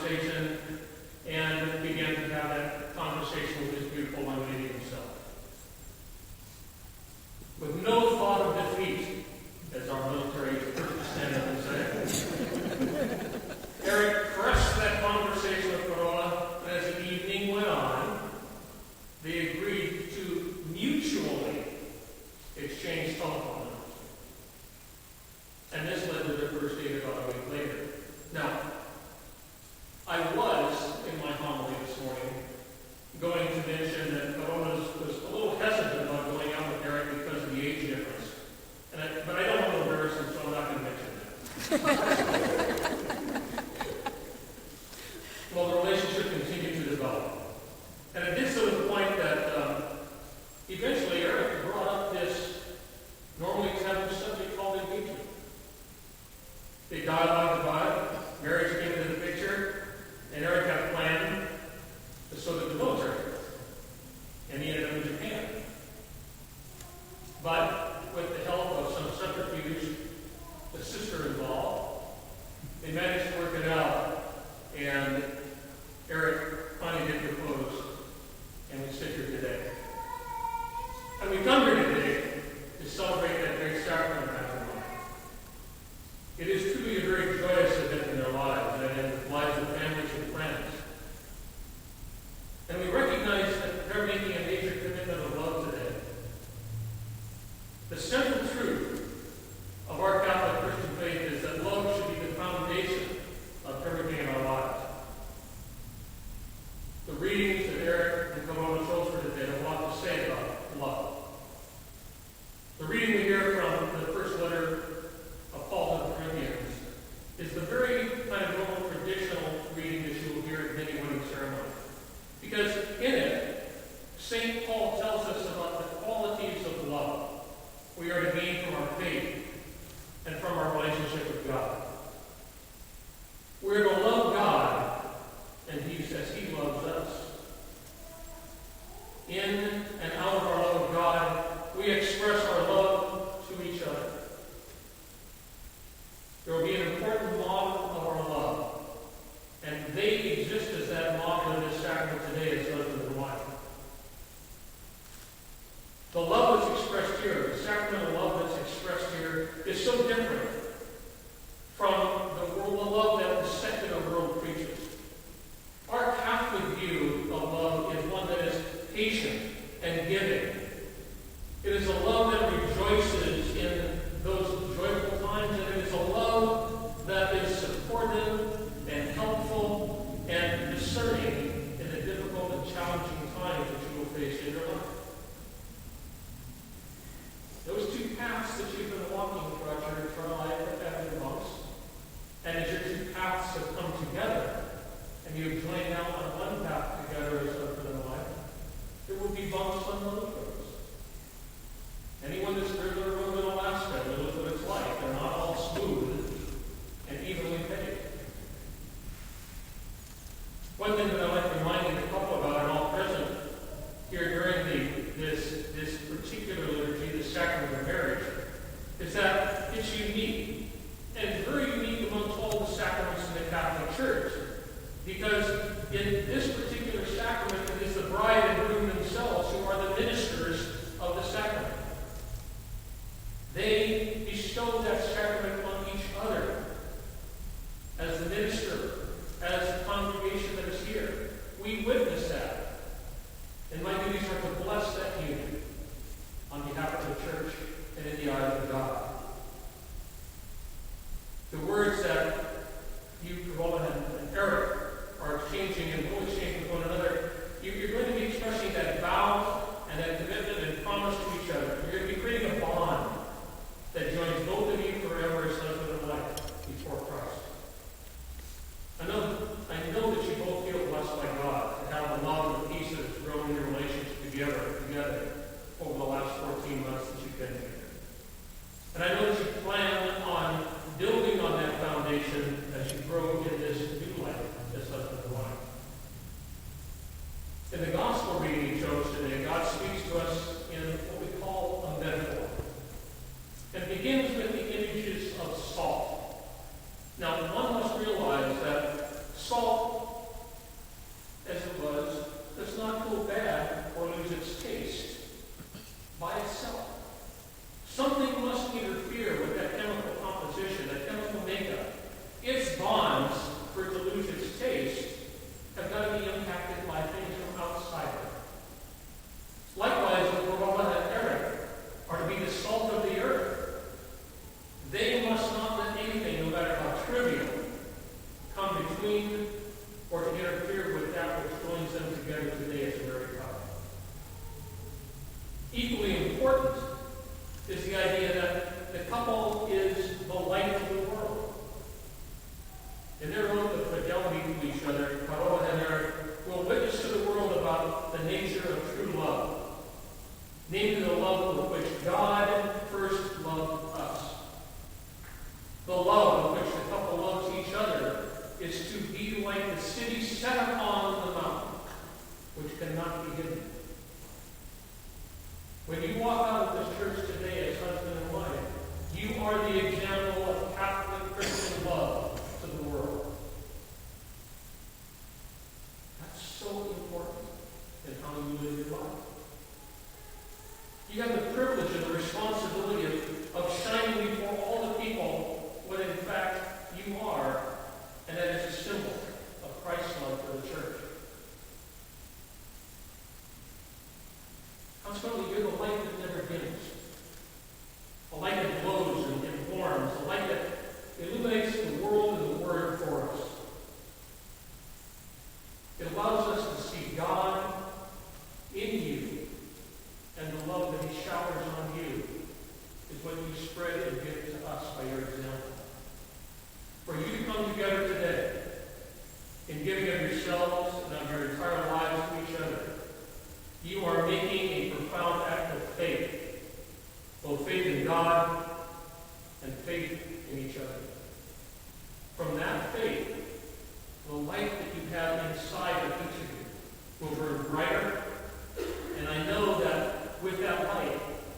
conversation and began to have that conversation with this beautiful young lady himself. With no thought of defeat, as our military stand-up would say, Eric pressed that conversation with Corolla, and as the evening went on, they agreed to mutually exchange telephone numbers. And this led to their first date about a week later. Now, I was, in my homily this morning, going to mention that Corona was a little hesitant about going out with Eric because of the age difference. But I don't want to embarrass him, so I'm not going to mention that. Well, the relationship continued to develop. And it did so to the point that eventually Eric brought up this normally taboo subject called engagement. They dialogued about it, marriage came into the picture, and Eric had a plan to so that the military. And he ended up in Japan. But with the help of some subterfuge, the sister involved, they managed to work it out, and Eric finally did propose, and we sit here today. And we've come here today to celebrate that great sacrament of matrimony. It is truly a very joyous event in their lives and in the lives of families and friends. And we recognize that they're making a major commitment of love today. The central truth of our Catholic Christian faith is that love should be the foundation of everything in our lives. The readings that Eric and Corona chose for today have a lot to say about love. The reading we hear from the first letter of Paul to the Corinthians is the very kind of normal traditional reading that you will hear at many wedding ceremonies. Because in it, St. Paul tells us about the qualities of love we are to gain from our faith and from our relationship with God. We're to love God, and He says He loves us. In and out of our love of God, we express our love to each other. There will be an important model of our love, and they exist as that model in this sacrament today as husband and wife. The love that's expressed here, the sacramental love that's expressed here, is so different from the love that the secular world preaches. Our Catholic view of love is one that is patient and giving. It is a love that rejoices in those joyful times, and it is a love that is supportive and helpful and discerning in the difficult and challenging times that you will face in your life. Those two paths that you've been walking throughout your eternal life have been bumps. And as your two paths have come together, and you have joined now on one path together as husband and wife, there will be bumps on those roads. Anyone that's driven a road in Alaska knows what it's like. They're not all smooth and evenly paved. One thing that I like reminding the couple about and all present here during this particular liturgy, the sacrament of marriage, is that it's unique. And it's very unique amongst all the sacraments in the Catholic Church. Because in this particular sacrament, it is the bride and groom themselves who are the ministers of the sacrament. They bestow that sacrament on each other as the minister, as the congregation that is here. We witness that. And my duties are to bless that union on behalf of the church and in the eyes of God. The words that you, Corona and Eric, are exchanging and will exchange with one another, you're going to be expressing that vow The love in which the couple loves each other is to be like the city set upon the mountain, which cannot be hidden. When you walk out of this church today as husband and wife, you are the example of Catholic Christian love to the world. That's so important in how you live your life. You have the privilege and the responsibility of shining before all the people what in fact you are, and that is a symbol of Christ's love for the church. Consequently, you're the light that never dims. A light that glows and warms. A light that illuminates the world and the Word for us. It allows us to see God in you, and the love that He showers on you is what you spread and give to us by your example. For you to come together today in giving of yourselves and of your entire lives to each other, you are making a profound act of faith, both faith in God and faith in each other. From that faith, the light that you have inside of each of you will burn brighter